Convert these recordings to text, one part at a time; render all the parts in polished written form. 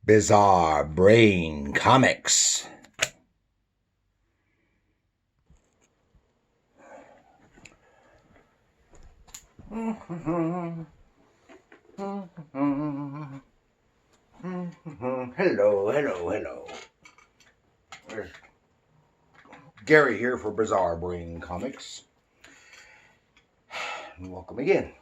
Bizarre Brain Comics. Hello. Gary here for Bizarre Brain Comics. And welcome again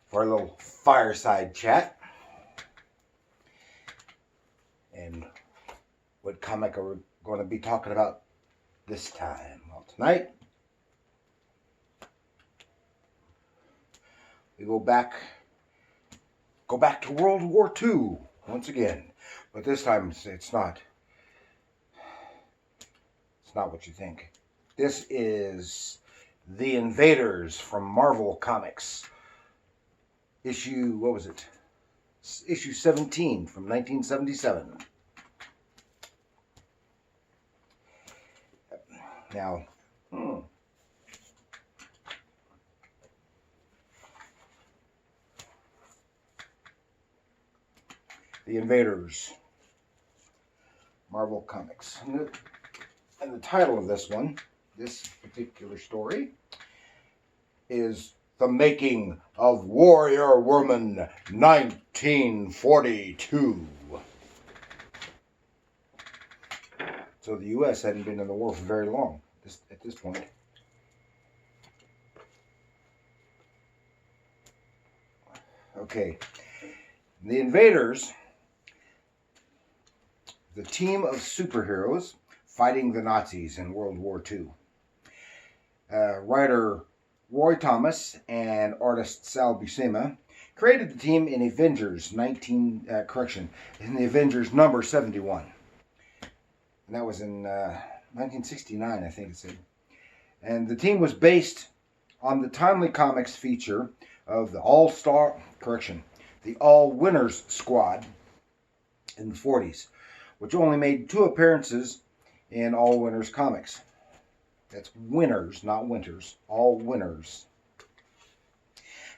for a little fireside chat. And what comic are we going to be talking about this time? Well, tonight we go back to World War II once again, but this time it's not what you think. This is The Invaders from Marvel Comics. Issue 17 from 1977. Now, The Invaders, Marvel Comics. And the title of this particular story, is The Making of Warrior Woman 1942. So the U.S. hadn't been in the war for very long at this point. Okay. The Invaders, the team of superheroes fighting the Nazis in World War II. Writer Roy Thomas and artist Sal Buscema created the team in Avengers number 71. And that was in 1969, I think it said. And the team was based on the Timely Comics feature of the All-Winners Squad in the 40s, which only made 2 appearances in All Winners Comics. That's winners, not winters. All Winners.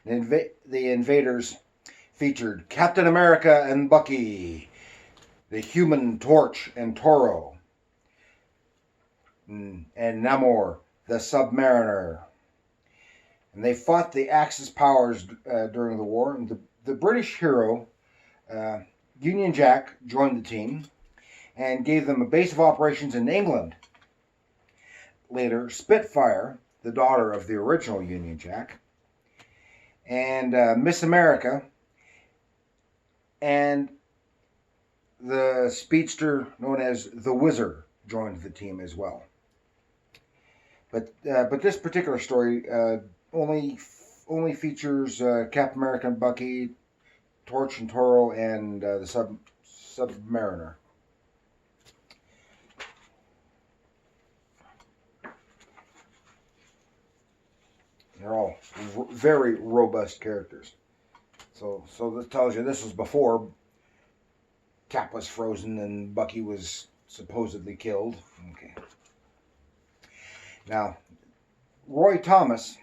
The Invaders featured Captain America and Bucky, the Human Torch and Toro, and Manor the Submariner. And they fought the Axis powers during the war. And the British hero, Union Jack, joined the team and gave them a base of operations in England. Later, Spitfire, the daughter of the original Union Jack, and Miss America, and the speedster known as the Wizard joined the team as well. But this particular story only features Captain America and Bucky, Torch and Toro, and the Submariner. They're all very robust characters. So this tells you this was before Cap was frozen and Bucky was supposedly killed. Okay. Now, Roy Thomas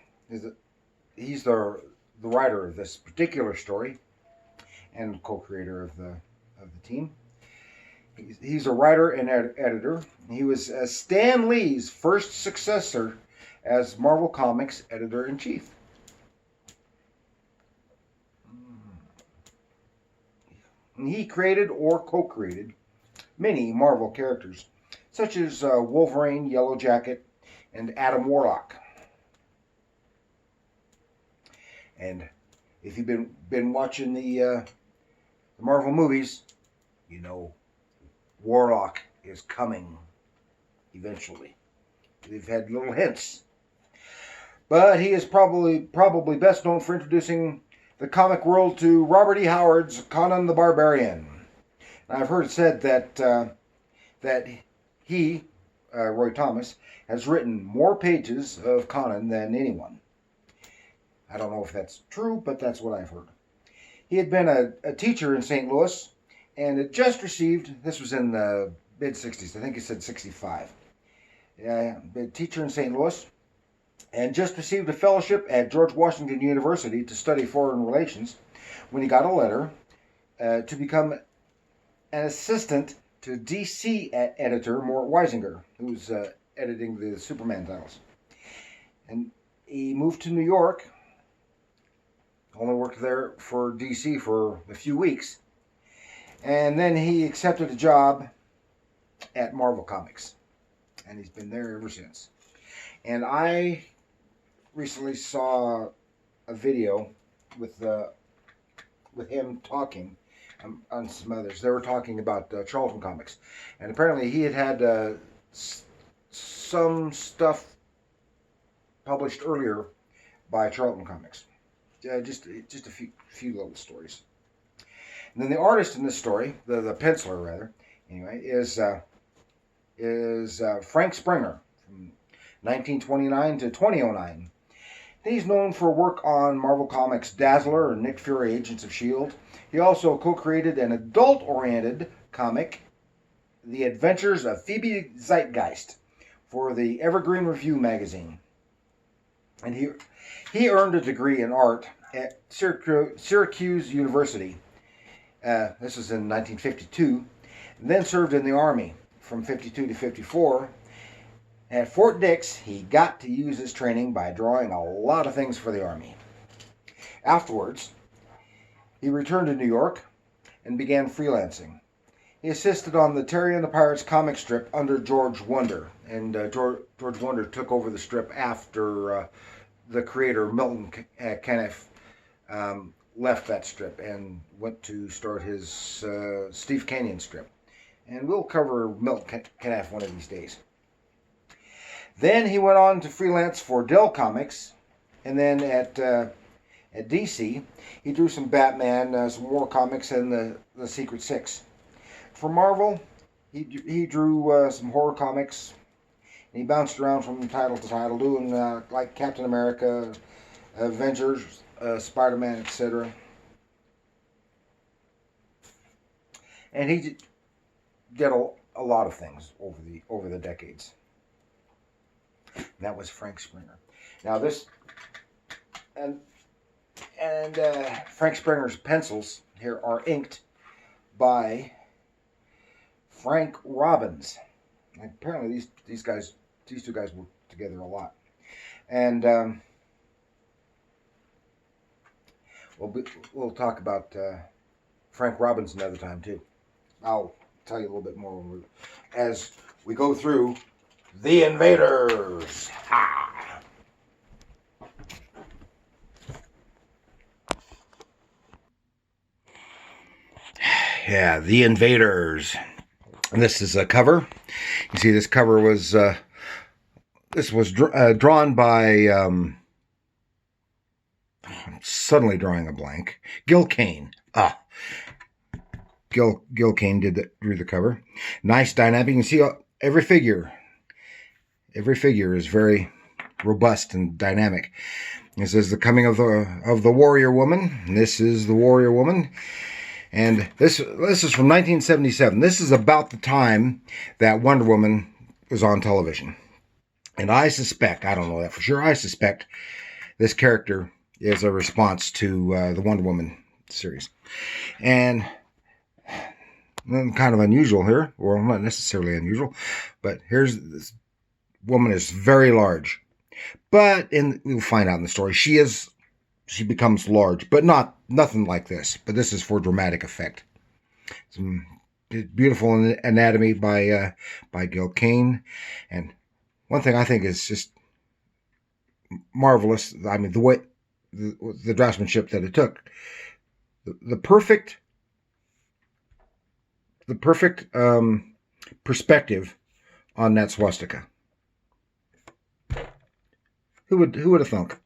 he's the writer of this particular story and co-creator of the team. He's a writer and editor. He was Stan Lee's first successor as Marvel Comics editor-in-chief. He created or co-created many Marvel characters, such as Wolverine, Yellow Jacket, and Adam Warlock. And if you've been watching the Marvel movies, you know Warlock is coming eventually. We've had little hints. But he is probably best known for introducing the comic world to Robert E. Howard's Conan the Barbarian. And I've heard it said that he, Roy Thomas, has written more pages of Conan than anyone. I don't know if that's true, but that's what I've heard. He had been a teacher in St. Louis, and had just received, this was in the mid-60s, I think he said 65. A teacher in St. Louis, and just received a fellowship at George Washington University to study foreign relations when he got a letter to become an assistant to DC editor Mort Weisinger, who's editing the Superman titles. And he moved to New York, only worked there for DC for a few weeks, and then he accepted a job at Marvel Comics, and he's been there ever since. And I recently saw a video with him talking on some others. They were talking about Charlton Comics, and apparently he had some stuff published earlier by Charlton Comics. Just a few little stories. And then the artist in this story, the penciler rather, anyway, is Frank Springer from 1929 to 2009. He's known for work on Marvel Comics' Dazzler and Nick Fury Agents of S.H.I.E.L.D. He also co-created an adult-oriented comic, The Adventures of Phoebe Zeitgeist, for the Evergreen Review magazine. And he earned a degree in art at Syracuse University. This was in 1952. And then served in the Army from 52 to 54. At Fort Dix, he got to use his training by drawing a lot of things for the Army. Afterwards, he returned to New York and began freelancing. He assisted on the Terry and the Pirates comic strip under George Wonder, and George Wonder took over the strip after the creator, Milton Caniff, left that strip and went to start his Steve Canyon strip. And we'll cover Milton Caniff one of these days. Then he went on to freelance for Dell Comics, and then at DC, he drew some Batman, some war comics, and the Secret Six. For Marvel, he drew some horror comics, and he bounced around from title to title, doing like Captain America, Avengers, Spider-Man, etc. And he did a lot of things over the decades. And that was Frank Springer. Now this and Frank Springer's pencils here are inked by Frank Robbins. And apparently these two guys work together a lot. And we'll talk about Frank Robbins another time too. I'll tell you a little bit more as we go through The Invaders. Ha! Yeah, The Invaders. And this is a cover. You see, this cover was drawn by. I'm suddenly drawing a blank. Gil Kane. Gil Kane drew the cover. Nice dynamic. You can see every figure. Every figure is very robust and dynamic. This is the coming of the warrior woman. And this is the warrior woman. And this is from 1977. This is about the time that Wonder Woman was on television. And I suspect, I don't know that for sure, I suspect this character is a response to the Wonder Woman series. And kind of unusual here, well, not necessarily unusual, but here's this woman is very large. But we'll find out in the story, she becomes large, but nothing like this. But this is for dramatic effect. Some beautiful anatomy by Gil Kane, and one thing I think is just marvelous. I mean, the way the draftsmanship that it took, the perfect perspective on that swastika. Who would have thunk?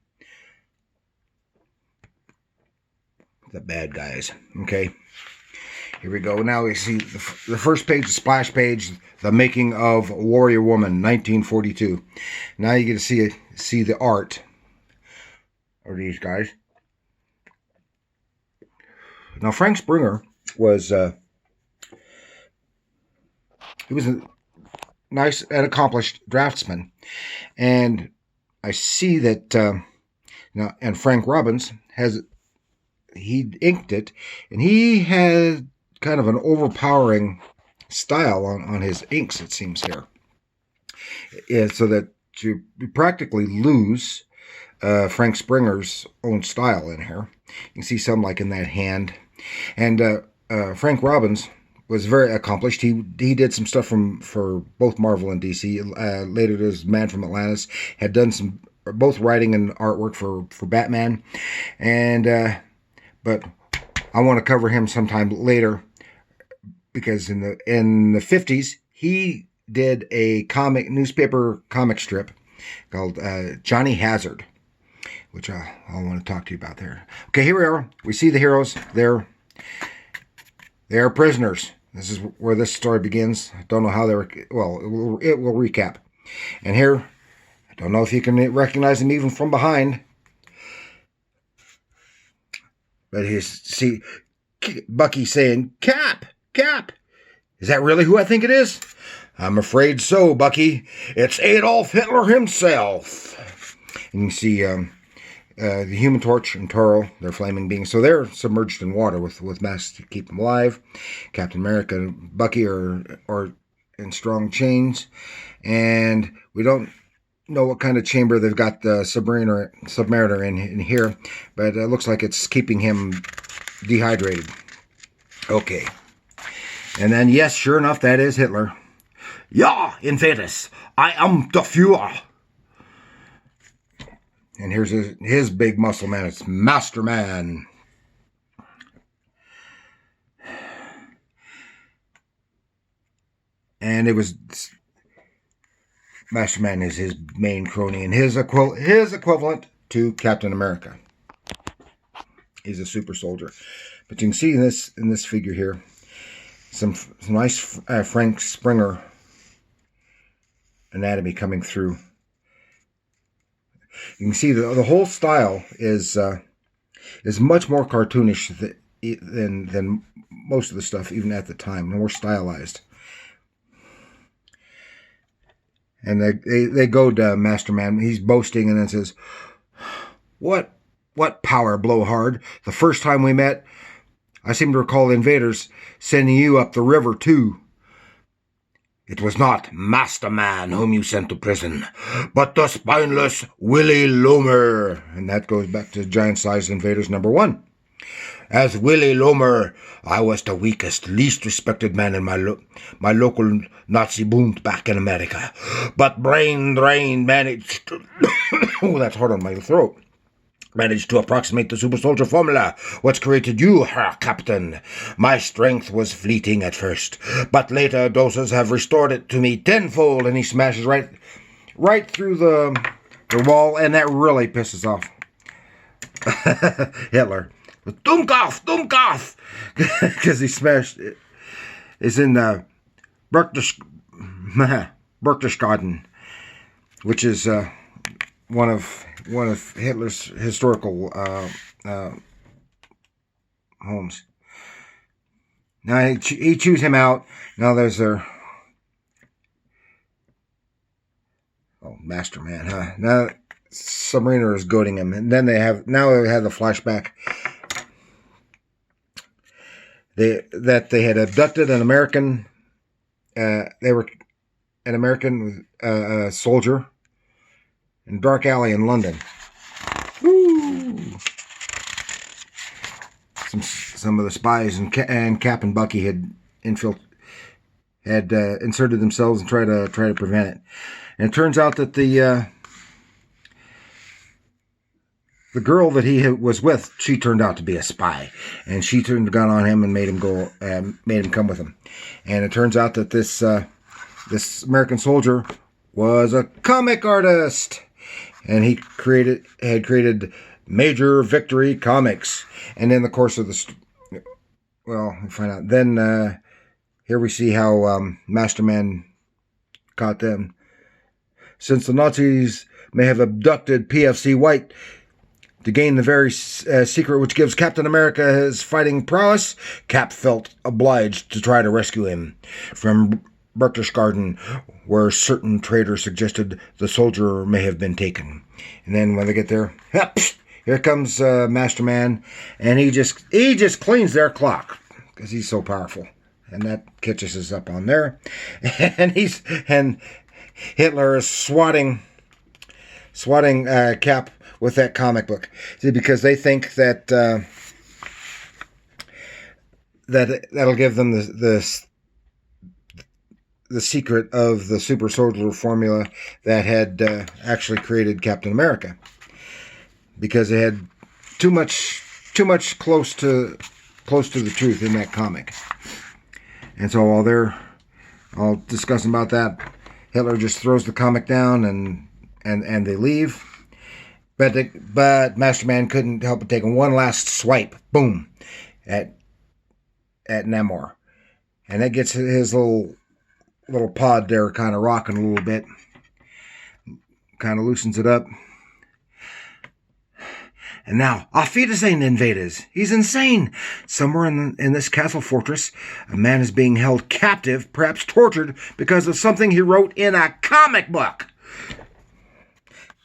The bad guys. Okay, here we go. Now we see the first page, the splash page, the making of Warrior Woman, 1942. Now you get to see the art of these guys. Now Frank Springer was he was a nice and accomplished draftsman, and I see that and Frank Robbins has he inked it, and he had kind of an overpowering style on his inks, it seems here. So that you practically lose Frank Springer's own style in here. You can see some like in that hand. And Frank Robbins was very accomplished. He did some stuff for both Marvel and DC. Later, as Man from Atlantis, had done some both writing and artwork for Batman. And but I want to cover him sometime later, because in the 50s he did a newspaper comic strip called Johnny Hazard, which I want to talk to you about there. Okay, here we are. We see the heroes. They are prisoners. This is where this story begins. I don't know how they were. Well, it will recap. And here, I don't know if you can recognize him even from behind. But see Bucky saying, "Cap, Cap. Is that really who I think it is?" "I'm afraid so, Bucky. It's Adolf Hitler himself." And you see the Human Torch and Toro, they're flaming beings. So they're submerged in water with masks to keep them alive. Captain America and Bucky are in strong chains. And we don't know what kind of chamber they've got the Submariner in here. But it looks like it's keeping him dehydrated. Okay. And then, yes, sure enough, that is Hitler. "Ja, Invaders, I am the Führer." And here's his big muscle man. It's Master Man. And it was Master Man is his main crony, and his equivalent to Captain America. He's a super soldier. But you can see in this figure here some nice Frank Springer anatomy coming through. You can see the whole style is much more cartoonish than most of the stuff, even at the time, more stylized. And they go to Master Man. He's boasting and then says, What power, blowhard? The first time we met, I seem to recall the Invaders sending you up the river too. It was not Master Man whom you sent to prison, but the spineless Willie Lomer." And that goes back to Giant-Sized Invaders #1. "As Willie Lomer, I was the weakest, least respected man in my local Nazi bund back in America. But brain drain managed to... oh, that's hard on my throat. Managed to approximate the super soldier formula, which created you, Herr Captain. My strength was fleeting at first, but later doses have restored it to me tenfold." And he smashes right through the wall, and that really pisses off Hitler. Dummkopf! Because he smashed it. It's in Berchtesgaden, which is one of Hitler's historical homes. Now he chews him out. Now there's their Master Man, huh? Now Submariner is goading him, and then they have the flashback. They had abducted an American. They were an American soldier in a dark alley in London. Woo! Some of the spies and Cap and Bucky had inserted themselves and tried to prevent it. And it turns out that the girl that he was with, she turned out to be a spy, and she turned the gun on him and made him come with him. And it turns out that this American soldier was a comic artist, and he had created Major Victory Comics. And in the course of we find out. Then here we see how Master Man caught them. Since the Nazis may have abducted PFC White to gain the very secret which gives Captain America his fighting prowess, Cap felt obliged to try to rescue him from Berchtesgaden, where certain traders suggested the soldier may have been taken. And then when they get there, here comes Masterman, and he just cleans their clock because he's so powerful, and that catches us up on there, and Hitler is swatting Cap with that comic book. See, because they think that that'll give them the secret of the super soldier formula that had actually created Captain America, because it had too much close to the truth in that comic. And so while they're all discussing about that, Hitler just throws the comic down and they leave. But Masterman couldn't help but taking one last swipe, boom, at Namor, and that gets his little pod there kind of rocking a little bit, kind of loosens it up. And now, auf Wiedersehen, invaders. He's insane. Somewhere in this castle fortress, a man is being held captive, perhaps tortured, because of something he wrote in a comic book.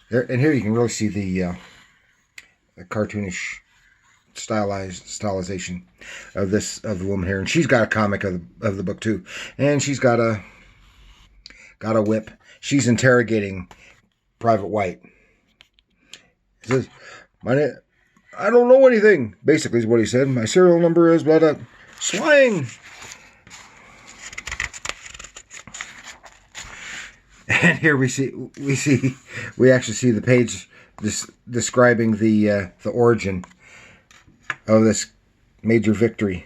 There, and here you can really see the cartoonish stylization of the woman here, and she's got a comic of the book too, and she's got a whip. She's interrogating Private White. He says, I don't know anything, basically is what he said. My serial number is blah blah. Swang. And here we actually see the page describing the origin of this major victory.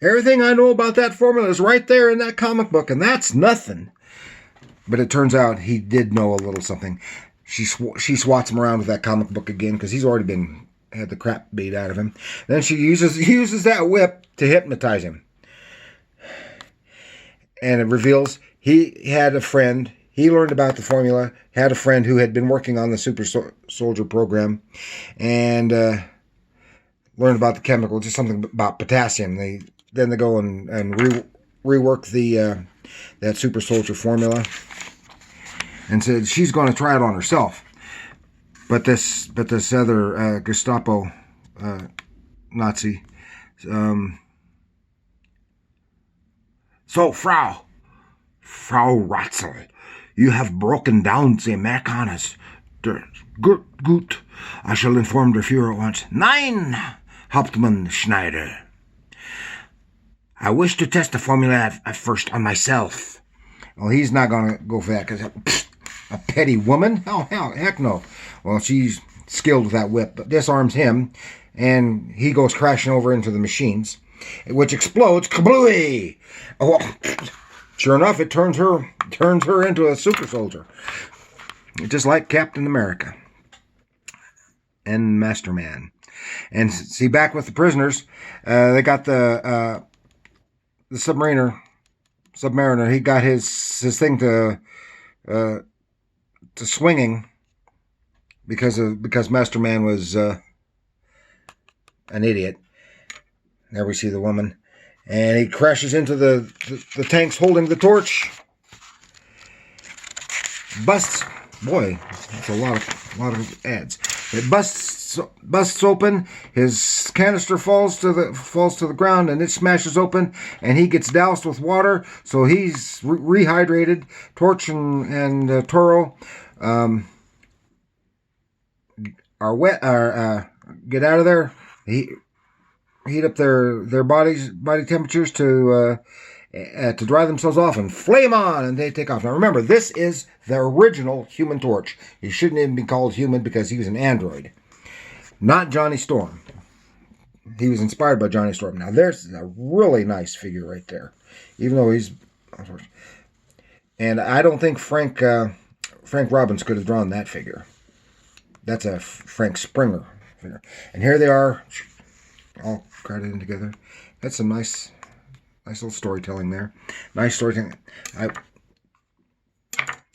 Everything I know about that formula is right there in that comic book, and that's nothing. But it turns out he did know a little something. She swats him around with that comic book again because he's already had the crap beat out of him. Then she uses that whip to hypnotize him. And it reveals he had a friend. He learned about the formula, had a friend who had been working on the super soldier program, and learned about the chemical, just something about potassium. Then they go and rework that super soldier formula, and said she's going to try it on herself. But this other Gestapo Nazi. So, Frau Ratzel, you have broken down the Amerikaners. Gut. I shall inform the Führer at once. Nein, Hauptmann Schneider. I wish to test the formula at first on myself. Well, he's not going to go for that because a petty woman? Heck no. Well, she's skilled with that whip, but disarms him, and he goes crashing over into the machines, which explodes. Kablooey! Oh, sure enough, it turns her into a super soldier, just like Captain America and Masterman. And see, back with the prisoners, they got the Submariner. He got his thing to swinging because Masterman was an idiot. There we see the woman. And he crashes into the tanks holding the torch. Busts. Boy, that's a lot of ads. It busts open. His canister falls to the ground, and it smashes open. And he gets doused with water, so he's rehydrated. Torch and Toro are wet. Get out of there. Heat up their body temperatures to dry themselves off and flame on, and they take off. Now remember, this is the original Human Torch. He shouldn't even be called human because he was an android, not Johnny Storm. He was inspired by Johnny Storm. Now there's a really nice figure right there, even though he's. And I don't think Frank Robbins could have drawn that figure. That's a Frank Springer figure. And here they are, all crowded together. That's some nice little storytelling there. Nice storytelling. I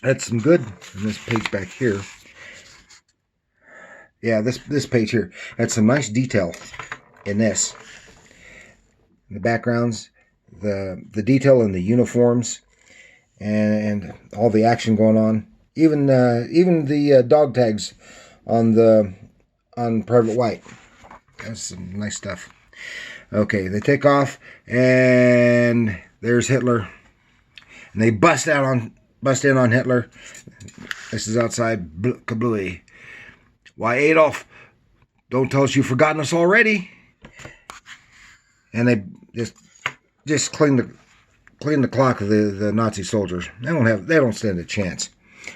had some good in this page back here. Yeah, this page here had some nice detail in this. In the backgrounds, the detail in the uniforms, and all the action going on. Even the dog tags on Private White. That's some nice stuff. Okay, they take off, and there's Hitler, and they bust in on Hitler. This is outside Kablooey. Why, Adolf? Don't tell us you've forgotten us already. And they just clean the clock of the Nazi soldiers. They don't stand a chance.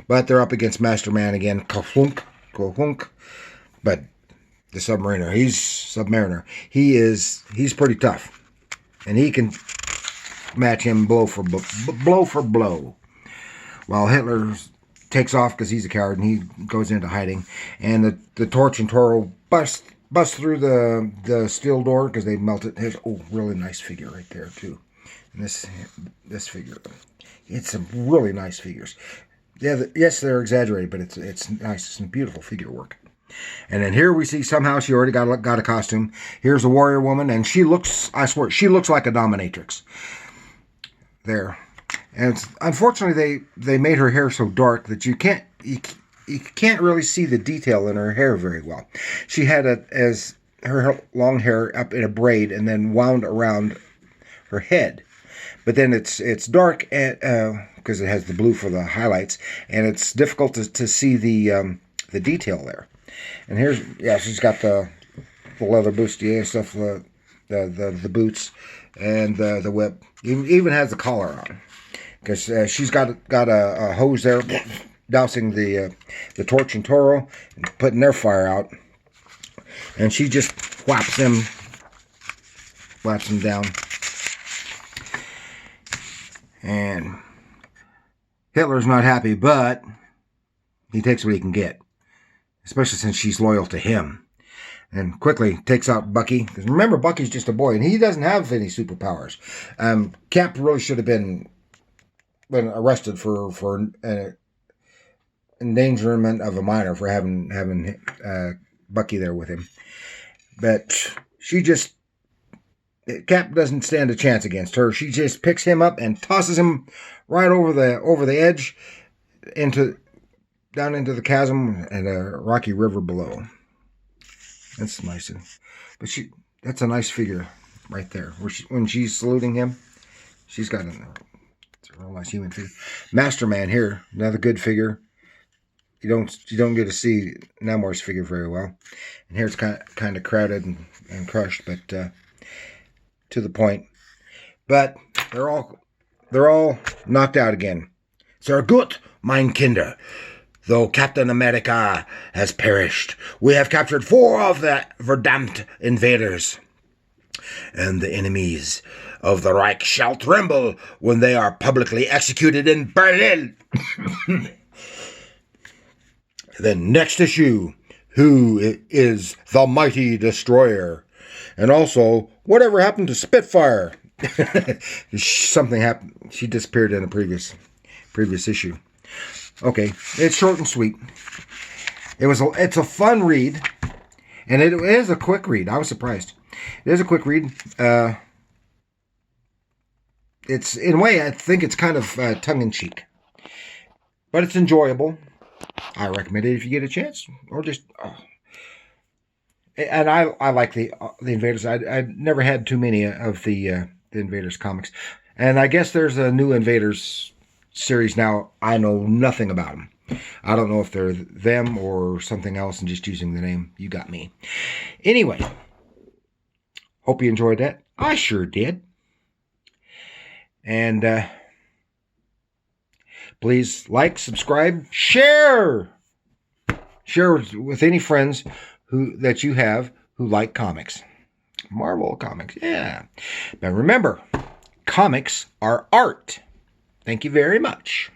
But they're up against Master Man again. Kahunk. But the Submariner, Submariner. He's pretty tough, and he can match him blow for blow. While Hitler takes off because he's a coward and he goes into hiding, and the Torch and Toro bust through the steel door because they melt it. Here's really nice figure right there too. And this figure, it's some really nice figures. Yeah, yes, they're exaggerated, but it's nice. It's some beautiful figure work. And then here we see somehow she already got a costume. Here's a warrior woman, and I swear, she looks like a dominatrix. There. And unfortunately, they made her hair so dark that you can't really see the detail in her hair very well. She had her long hair up in a braid and then wound around her head. But then it's dark because it has the blue for the highlights, and it's difficult to see the detail there. And she's got the leather bustier stuff, the boots, and the whip. Even has the collar on, because she's got a hose there, dousing the Torch and Toro and putting their fire out, and she just whaps them down. And Hitler's not happy, but he takes what he can get, especially since she's loyal to him. And quickly takes out Bucky. Because remember, Bucky's just a boy, and he doesn't have any superpowers. Capt really should have been arrested for endangerment of a minor for having Bucky there with him. But Capt doesn't stand a chance against her. She just picks him up and tosses him right over the edge down into the chasm and a rocky river below. That's nice. But that's a nice figure right there. When she's saluting him, she's got it's a real nice human figure. Master Man here, another good figure. You don't get to see Namor's figure very well. And here it's kind of crowded and crushed, but to the point. But they're all knocked out again. Sehr gut, mein Kinder. Though Captain America has perished, we have captured 4 of the verdammt invaders. And the enemies of the Reich shall tremble when they are publicly executed in Berlin. Then next issue, who is the mighty destroyer? And also, whatever happened to Spitfire? Something happened. She disappeared in a previous issue. Okay, it's short and sweet. It's a fun read, and it is a quick read. I was surprised. It is a quick read. It's in a way, I think it's kind of tongue-in-cheek, but it's enjoyable. I recommend it if you get a chance, or just. And I like the Invaders. I never had too many of the Invaders comics, and I guess there's a new Invaders series now. I know nothing about them. I don't know if they're them or something else, and just using the name. You got me. Anyway, hope you enjoyed that. I sure did. And please like, subscribe, share with any friends that you have who like comics. Marvel comics, yeah. But remember, comics are art. Thank you very much.